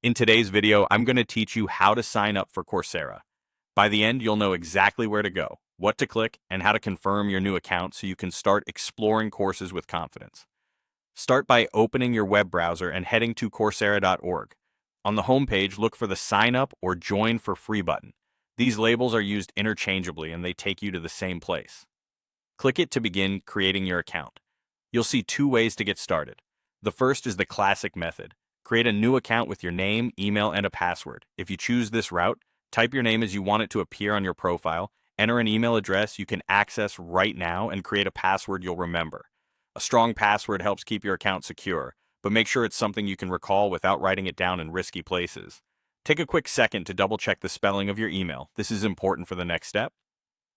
In today's video, I'm going to teach you how to sign up for Coursera. By the end, you'll know exactly where to go, what to click, and how to confirm your new account so you can start exploring courses with confidence. Start by opening your web browser and heading to Coursera.org. On the homepage, look for the Sign Up or Join for Free button. These labels are used interchangeably and they take you to the same place. Click it to begin creating your account. You'll see two ways to get started. The first is the classic method. Create a new account with your name, email, and a password. If you choose this route, type your name as you want it to appear on your profile, enter an email address you can access right now, and create a password you'll remember. A strong password helps keep your account secure, but make sure it's something you can recall without writing it down in risky places. Take a quick second to double-check the spelling of your email. This is important for the next step.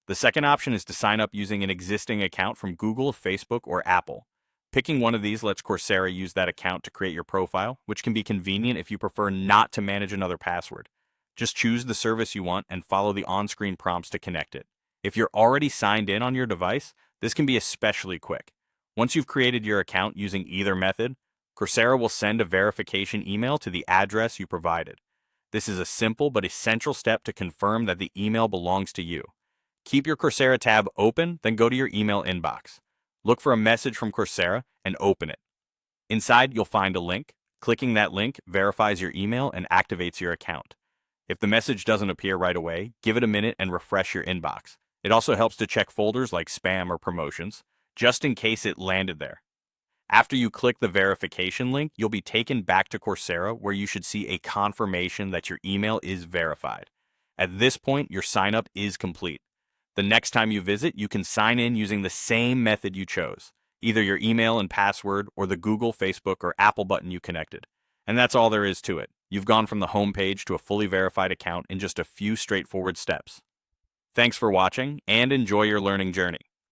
The second option is to sign up using an existing account from Google, Facebook, or Apple. Picking one of these lets Coursera use that account to create your profile, which can be convenient if you prefer not to manage another password. Just choose the service you want and follow the on-screen prompts to connect it. If you're already signed in on your device, this can be especially quick. Once you've created your account using either method, Coursera will send a verification email to the address you provided. This is a simple but essential step to confirm that the email belongs to you. Keep your Coursera tab open, then go to your email inbox. Look for a message from Coursera and open it. Inside, you'll find a link. Clicking that link verifies your email and activates your account. If the message doesn't appear right away, give it a minute and refresh your inbox. It also helps to check folders like spam or promotions, just in case it landed there. After you click the verification link, you'll be taken back to Coursera where you should see a confirmation that your email is verified. At this point, your sign up is complete. The next time you visit, you can sign in using the same method you chose, either your email and password or the Google, Facebook, or Apple button you connected. And that's all there is to it. You've gone from the home page to a fully verified account in just a few straightforward steps. Thanks for watching and enjoy your learning journey.